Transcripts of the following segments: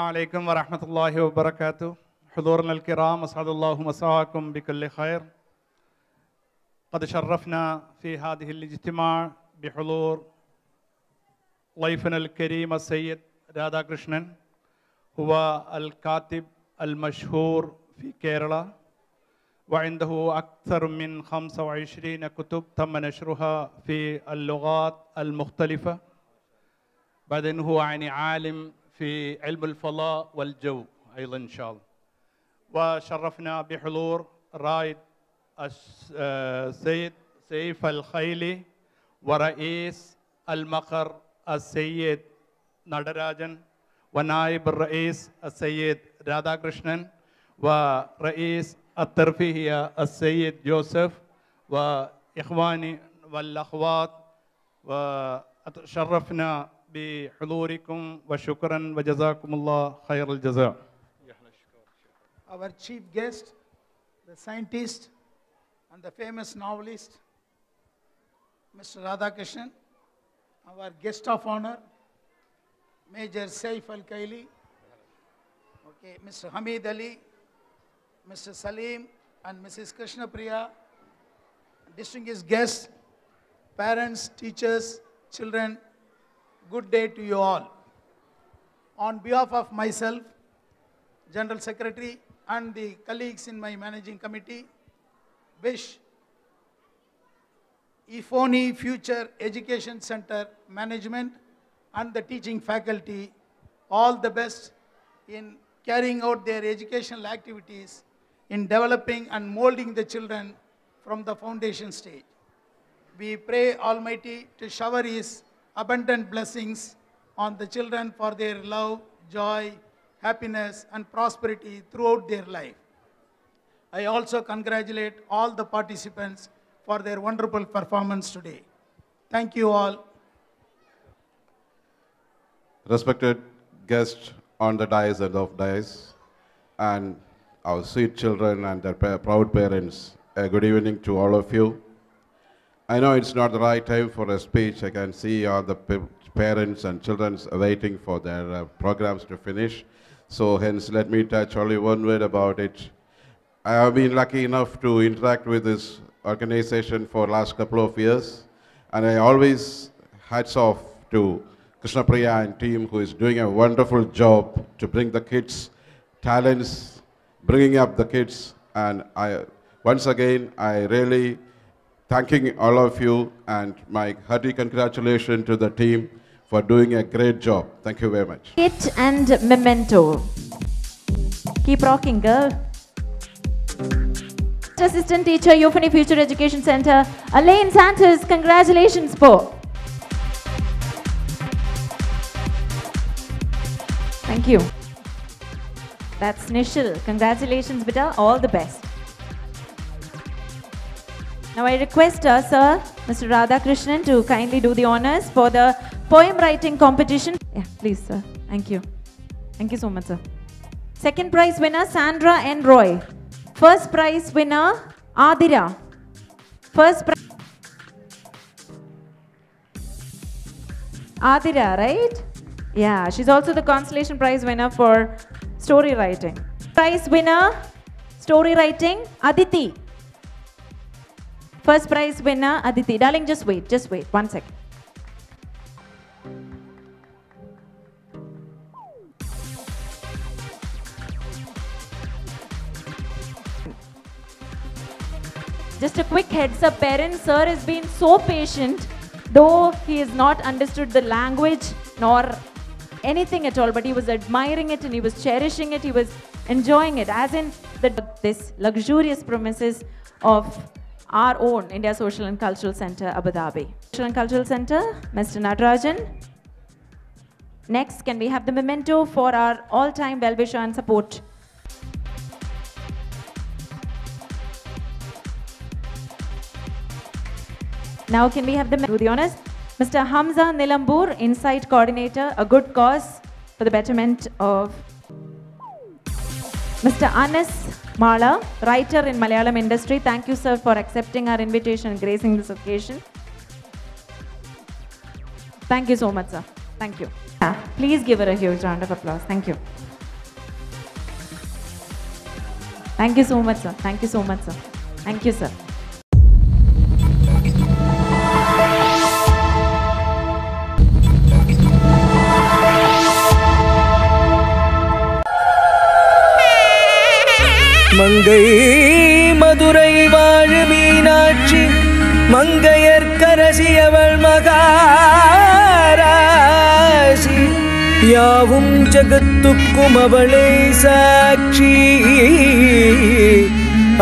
عليكم ورحمة الله وبركاته. حضورنا الكرام أسعد الله مساءكم بكل خير. قد شرفنا في هذه الاجتماع بحضور ضيفنا الكريم السيد رادا كريشنن، هو الكاتب المشهور في كيرلا، وعنده أكثر من 25 كتب تم نشرها في اللغات المختلفة. بعدين هو يعني عالم في علم الفضاء والجو أيضا إن شاء الله. وشرفنا بحضور رائد السيد سيف الخيلي ورئيس المقر السيد نادراجن، ونائب الرئيس السيد رادا كريشنن، ورئيس الترفيهية السيد جوزيف، وإخواني والأخوات، وشرفنا بحضوركم وشكرا وجزاكم الله خير الجزاء. Our chief guest, the scientist and the famous novelist, Mr. Radhakrishnan, our guest of honor, Major Saif Al-Kaili, okay, Mr. Hamid Ali, Mr. Salim and Mrs. Krishna Priya, distinguished guests, parents, teachers, children, good day to you all. On behalf of myself, General Secretary, and the colleagues in my managing committee, wish Ifoni Future Education Center management and the teaching faculty all the best in carrying out their educational activities in developing and molding the children from the foundation stage. We pray Almighty to shower His abundant blessings on the children for their love, joy, happiness and prosperity throughout their life. I also congratulate all the participants for their wonderful performance today. Thank you all. Respected guests on the dais and off dais, and our sweet children and their proud parents, a good evening to all of you. I know it's not the right time for a speech. I can see all the parents and children waiting for their programs to finish. So hence, let me touch only one word about it. I have been lucky enough to interact with this organization for last couple of years, and I always hats off to Krishna Priya and team, who is doing a wonderful job to bring the kids' talents, bringing up the kids. And once again, I really thanking all of you, and my hearty congratulations to the team for doing a great job. Thank you very much. Kit and memento. Keep rocking, girl. Assistant teacher, Euphony Future Education Center, Elaine Santos, congratulations, po. Thank you. That's Nishil. Congratulations, beta. All the best. Now I request Sir, Mr. Radhakrishnan, to kindly do the honors for the poem writing competition. Yeah, please, sir. Thank you. Thank you so much, sir. Second prize winner, Sandra N. Roy. First prize winner, Adira. First prize. Adira, right? Yeah, she's also the consolation prize winner for story writing. Prize winner, story writing, Aditi. First prize winner, Aditi. Darling, just wait, 1 second. Just a quick heads up, parents, sir has been so patient, though he has not understood the language nor anything at all, but he was admiring it and he was cherishing it, he was enjoying it, as in this luxurious premises of our own India Social and Cultural Center, Abu Dhabi. Social and Cultural Center, Mr. Natarajan. Next, can we have the memento for our all-time well-wisher and support? Now, can we have the honors? Mr. Hamza Nilambur, Insight Coordinator, a good cause for the betterment of Mr. Anas Mala, writer in Malayalam industry. Thank you, sir, for accepting our invitation and gracing this occasion. Thank you so much, sir. Thank you. Please give her a huge round of applause. Thank you. Thank you so much, sir. Thank you so much, sir. Thank you, sir. மங்கை மதுரை வாழு மீனாட்சி மங்கையர்க்கரசி அவள் மகாராசி யாவும் ஜகத்துக்கும் அவளை சாட்சி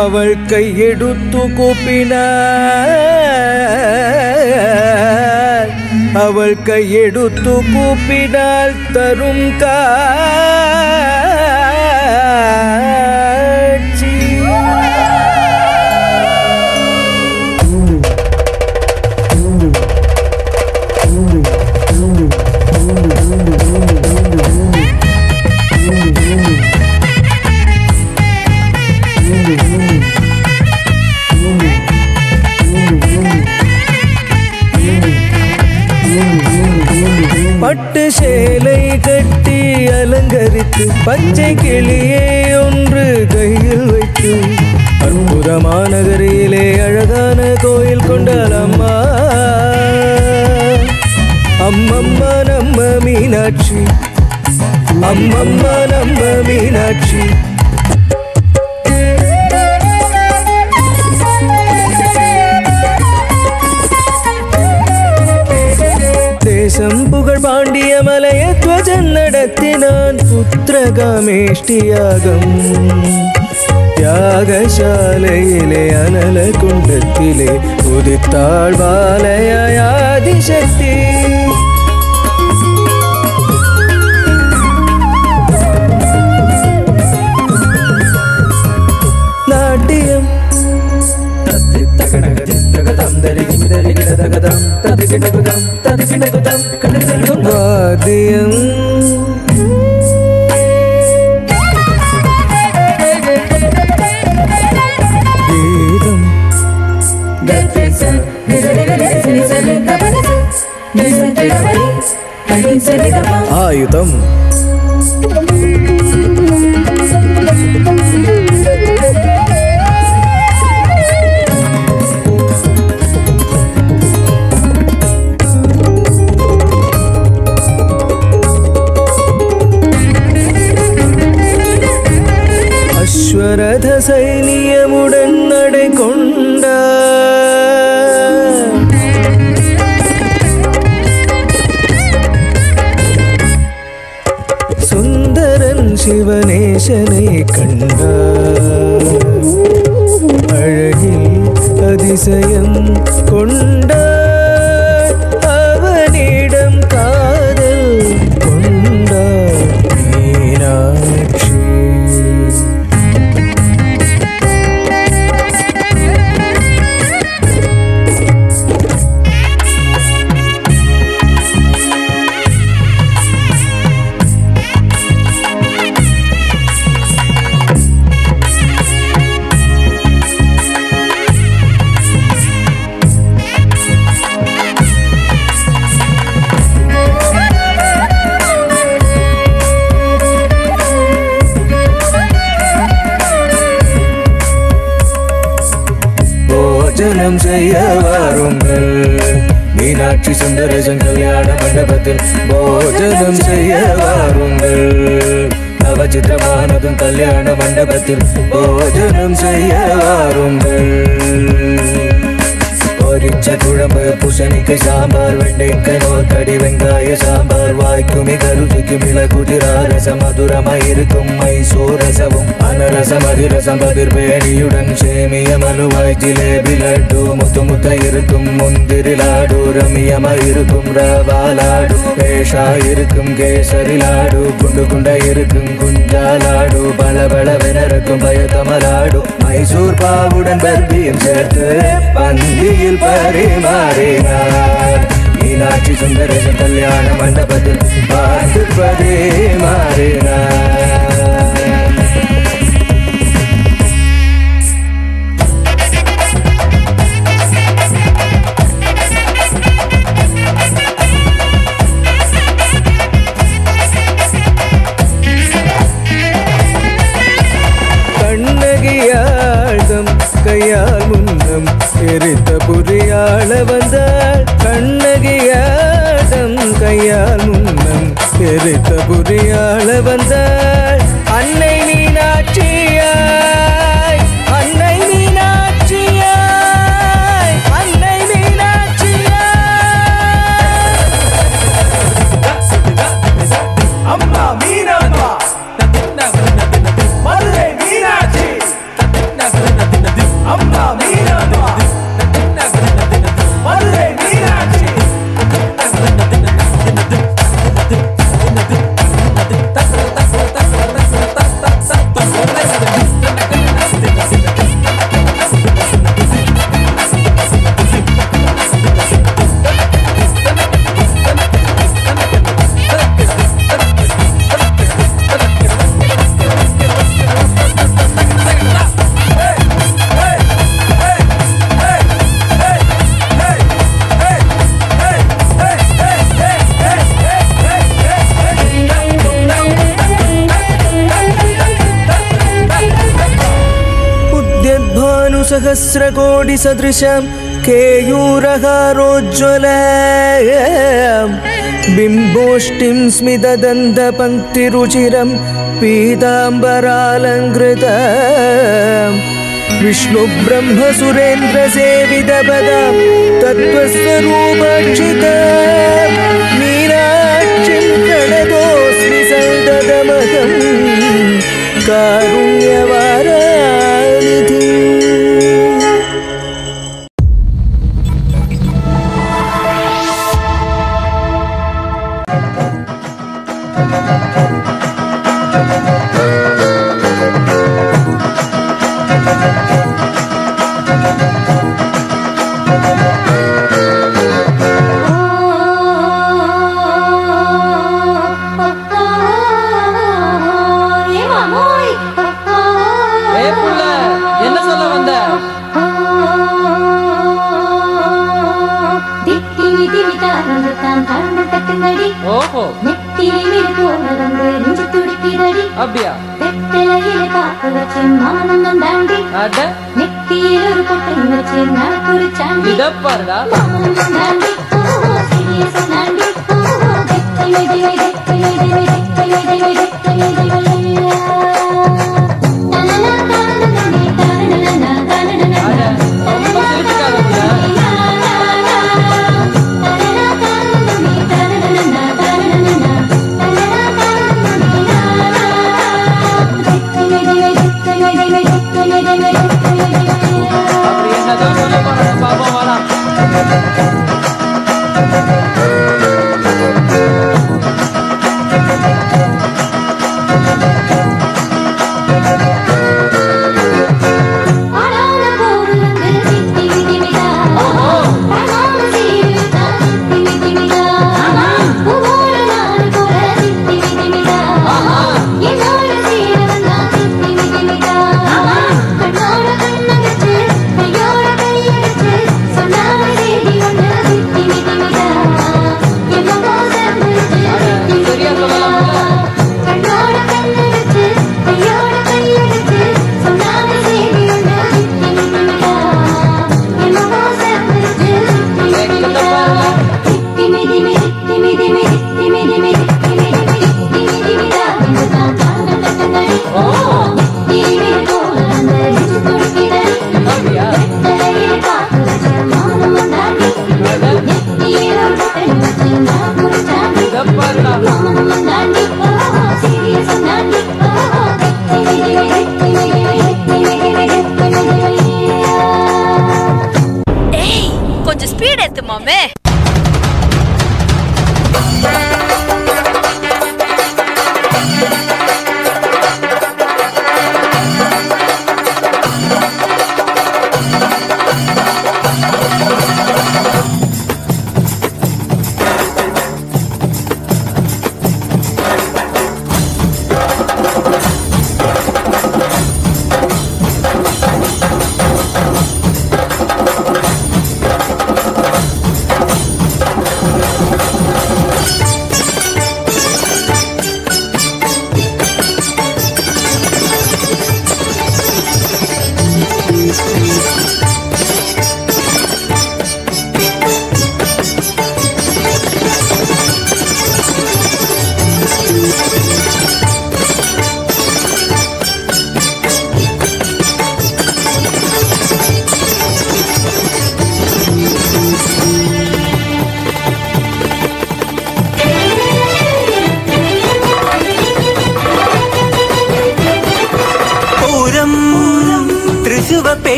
அவள் கையெடுத்து கூப்பினாள் அவள் கையெடுத்து கூப்பினாள் தரும் காட்சி பட்டு சேலை கட்டி அலங்கரித்து பச்சை கிளியே ஒன்று கையில் வைத்து அற்புதமான நகரிலே அழகான கோயில் கொண்டாள் அம்மா அம்மம்மா நம்ம மீனாட்சி அம்மம்மா நம்ம மீனாட்சி தேசம் புகழ் பாண்டிய மலைய துவஜன் நடத்தினான் புத்திரகாமேஷ்டியாகம் யாகசாலையிலே அனல குண்டத்திலே உதித்தாள் பாலயாதிசக்தி நாட்டியம் வாத்தியம் கீதம் ஆயுதம் அஸ்வரத சைனியமுடன் நடை கொண்ட சுந்தரன் சிவனேசனை கண்டார் அழகில் அதிசயம் கொண்டார் அவனிடம் காதல் கொண்டார் மீனாட்சி போஜனம் செய்ய வாருங்கள் மீனாட்சி சுந்தரேசன் கல்யாண மண்டபத்தில் போஜனம் செய்ய வாருங்கள் நவச்சித்திரமானதும் கல்யாண மண்டபத்தில் போஜனம் செய்ய வாருங்கள் பொரிச்ச குழம்பு பூசணிக்காய் சாம்பார் வெண்டைக்காய் நோர்க்கடி வெங்காய சாம்பார் வாய்க்குமி கருதுக்கு மிளகுதிரா ரசம் மதுரமாயிருக்கும் மைசூர் ரசமும் அனரசம் அதிரசம் பதிர்பேணியுடன் சேமிய மலுவாய் ஜிலேபி லட்டு முத்து முத்த இருக்கும் முந்திரி லாடு ரம்யமாயிருக்கும் ரவா லாடு பேஷா இருக்கும் கேசரி லாடு குண்டு குண்டா இருக்கும் குஞ்சா லாடு பல பலவெனருக்கும் பயத்தமலாடு மைசூர் பாவுடன் பர்பியும் சேர்த்து பந்தியில் பரிமாறினார் மீனாட்சி சுந்தரேசன் கல்யாண மண்டபத்தில் பார்த்து பரிமாறினார் கண்ணகி முன்னம் எரித்த புரியாள வந்தாள் கண்ணகியாடம் கையால் முன்னம் எரித்த புரியாள வந்தாள் அன்னை மீனாட்சியாய் அன்னை மீனாட்சியாய் அன்னை மீனாட்சியாய் அம்மா மீனம்மா மதுரை மீனாட்சி அம்மா மீனம்மா மதுரை மீனாட்சி सहस्रकोटिसदृशं केयूरहारोज्ज्वलं बिम्बोष्टिं स्मितदन्तपङ्क्तिरुचिरं पीताम्बरालङ्कृतं विष्णुब्रह्मसुरेन्द्रसेवितपदं तत्त्वस्वरूपक्षितं मीनाक्षिं प्रणतोऽस्मि सन्ततमहं कारुण्यवारानिधिम् அப்படியா வெத்தலையில பாக்க வச்சு மானந்தம் தாண்டி அட நெத்தியில ஒரு பொட்டை வச்சு நாக்குரு சாண்டி இத பாருடா மானந்தம் தாண்டி சீரியஸ் தாண்டி வெத்தலை வெத்தலை வெத்தலை வெத்தலை வெத்தலை வெத்தலை கொஞ்சம் ஸ்பீட் ஏத்து மாமே.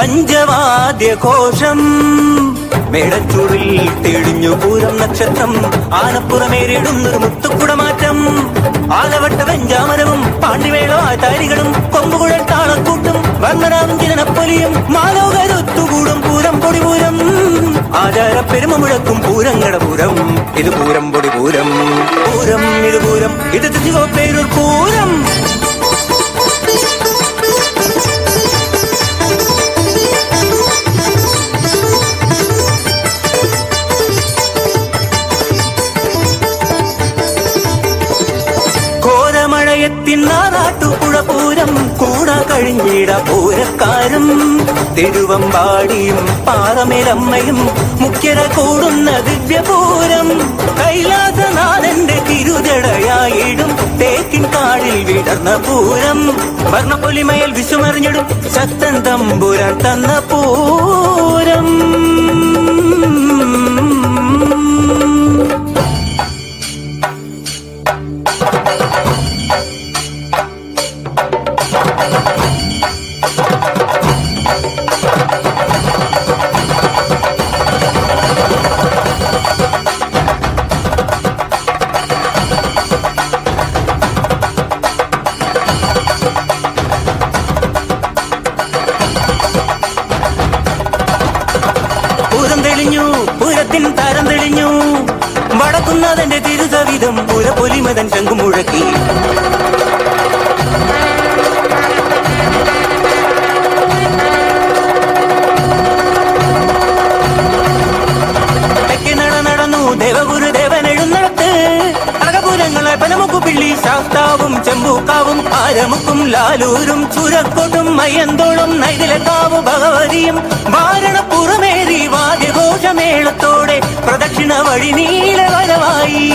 പഞ്ചവാദ്യഘോഷം മേടച്ചൂടിൽ തെളിഞ്ഞു പൂരം നക്ഷത്രം ആനപ്പുറമേറിടുന്നൊരു മുത്തുക്കുടമാറ്റം ആലവട്ട വെഞ്ചാമരവും പാണ്ടിവേളോ ആചാരികളും കൊമ്പുകുഴൽ താളക്കൂട്ടും വർണ്ണനാവും ജനപ്പൊലിയും മാലോകരൊത്തുകൂടും പൂരം പൊടിപൂരം ആചാര പെരുമ മുഴക്കും പൂരങ്ങട പൂരം ഇത് പൂരം പൊടിപൂരം പൂരം ഇത് പൂരം ഇത് പേരൂർ പൂരം നാട്ടുപുഴ പൂരം കൂട കഴിഞ്ഞിട പൂരക്കാരും തിരുവമ്പാടിയും പാറമേലമ്മയും മുഖ്യര കൂടുന്ന ദിവ്യപൂരം കൈലാസനാഥന്റെ തിരുജടയായിടും തേക്കിൻ കാടിൽ വിടർന്ന പൂരം വർണ്ണപ്പൊലിമയിൽ വിശ്വമറിഞ്ഞിടും ശക്തൻ തമ്പുരാൻ തന്ന പൂരം താരം തെളിഞ്ഞു വടക്കുന്നതിന്റെ തിരുസവിധം പുരപൊലിമതൻ ശംഖുമുഴക്കി നടന്നു ദേവഗുരുദേവൻ എഴുന്നള്ളത്ത് അകപുരങ്ങളെ പനമുക്കുപിള്ളി ശാസ്താവും ചെമ്പൂക്കാവും ആരമുക്കും ലാലൂരും ചുരക്കോട്ടും മയ്യന്തോളും നൈതിലക്കാവ് ഭഗവതിയും വാരണപ്പുറമേറി വാദ്യഘോഷമേളത്തോടെ പ്രദക്ഷിണ വഴി നീലവനമായി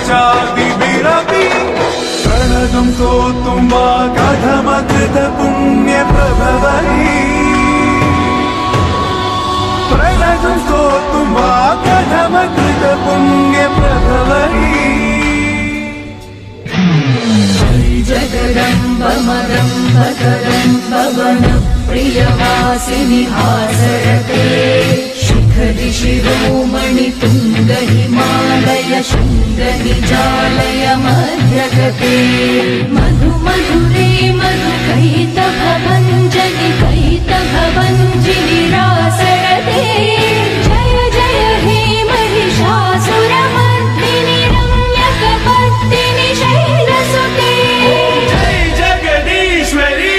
चादिभिरपि प्रणतं स्तोतुं वा कथमकृत पुण्यप्रभवै प्रणतं स्तोतुं वा कथमकृत पुण्यप्रभवै जगदम्ब मदम्ब करम्ब वन प्रियवासिनि हासरते शिखरि शिरोमणि तुङ्ग हिमालय शृङ्ग निजालय मध्यगते मधु मधुरे मधु कैतभ भञ्जनि कैतभ भञ्जिनि रासरते जय जय हे महिषासुरमर्दिनि रम्यकपर्दिनि शैलसुते जय जगदीश्वरी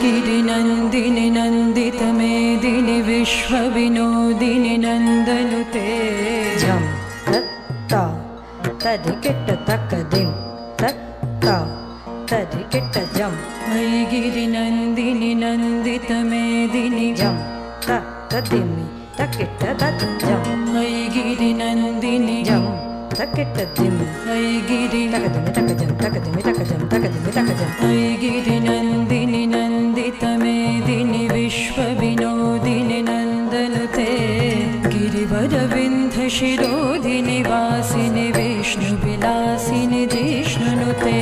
गिरिनन्दिनि नन्दितमेदिनि विश्वविनोदिनि नन्दनुते जं तत्ता तदिकिट्ट तकदिं तत्ता तदिकिट्ट जं मयि गिरिनन्दिनि नन्दितमेदिनि जं तदिमि तकिट्ट तज्जं मयि गिरिनन्दिनि जं तकिट्ट दिमि मयि गिरि तकदिमि तकजं तकदिमि तकजं तकदिमि तकजं मयि गिरिनन्दिनि नन्दितमेदिनि विश्वविनोदिनि नन्दनुते गिरिवरविन्ध्यशिरोधिनि वासिनि विष्णुविलासिनि जिष्णुनुते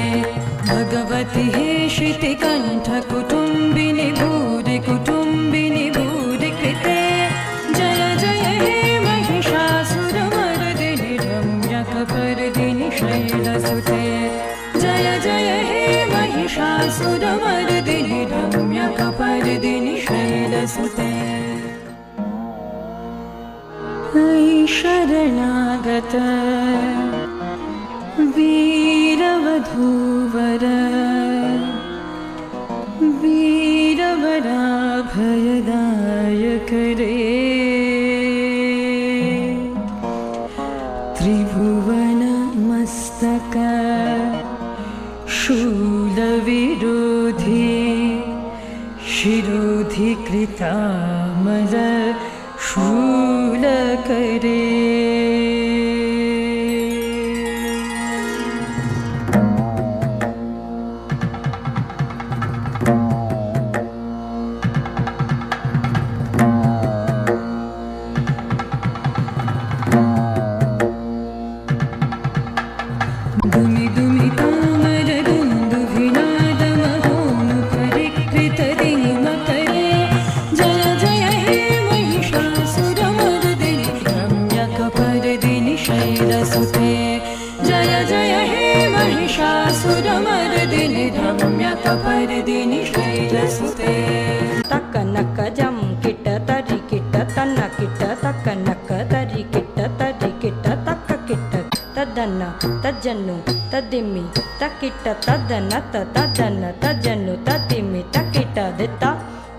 भगवति हे श्रुतिकण्ठ कुटुम्बिनि भूरि कुटुम्बिनि भूरि कृते जय जय हे महिषासुरमर्दिनि रम्यकपर्दिनि शैलसुते जय जय हे महिषासुरमर्दिनि रम्यकपर्दिनि शैलसुते ऐ शरणागत वीरवधूवर वीरवराभयदायक रे त्रिभुवन मस्तक शूलविरोधी शिरोधि कृतामल शूलकरे परदिनि शैलसुते तक्क नक्क जम किट्ट तरि किट्ट तन्न किट्ट तक्क नक्क तरि किट्ट तक्क किट्ट तद्दन्न तज्जन्नु तद्दिम्मि तक्किट्ट तद्दन्न तद्दन्न तज्जन्नु तद्दिम्मि तक्किट्ट दित्त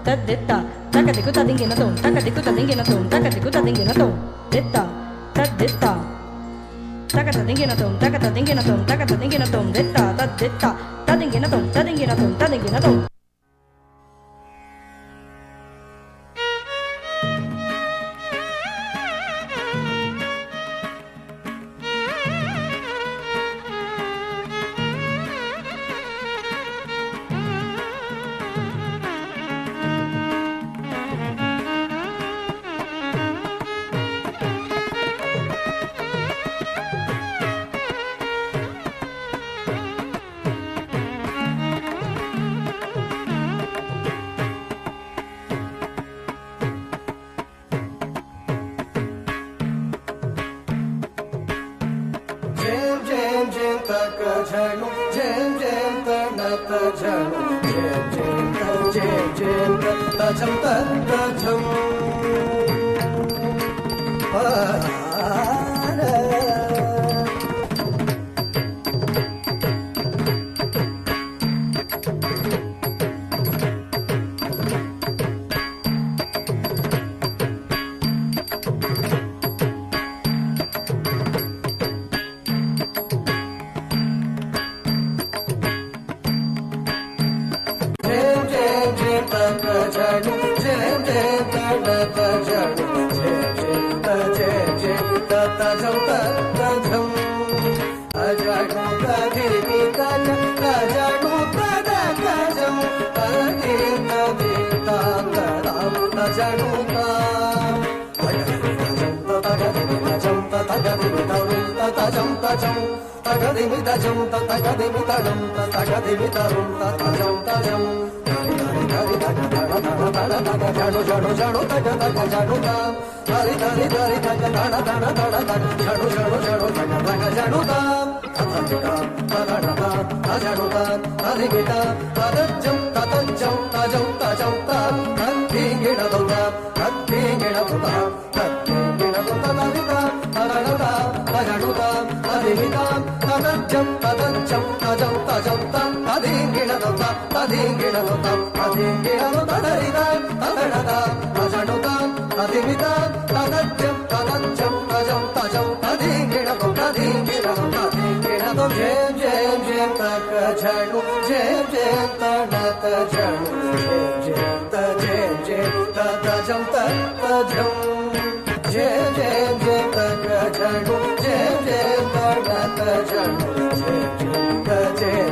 तद्दित्त तकदिक्ಕು ತದಿಂಗಿನ ತೋಂ ತಕದಿಕ್ಕು ತದಿಂಗಿನ ತೋಂ ತಕದಿಕ್ಕು ತದಿಂಗಿನ ತೋಂ ದಿತ್ತ ತದ್ದಿತ್ತ ತಕ ತದಿಂಗಿನ ತೋಂ ತಕ ತದಿಂಗಿನ ತೋಂ ತಕ ತದಿಂಗಿನ ತೋಂ ದಿತ್ತ ತದ್ದಿತ್ತ ತದಿಂಗಿನ ತೋಂ ತದಿಂಗಿನ ತೋಂ ತದಿಂಗಿನ ತೋಂ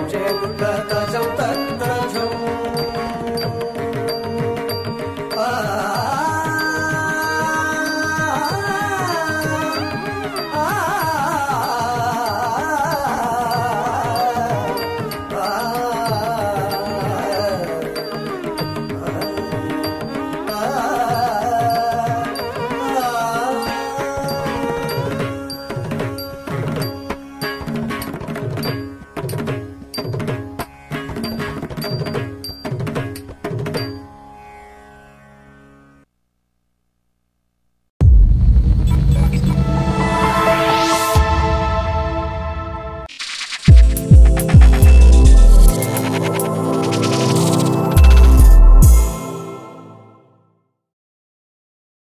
जय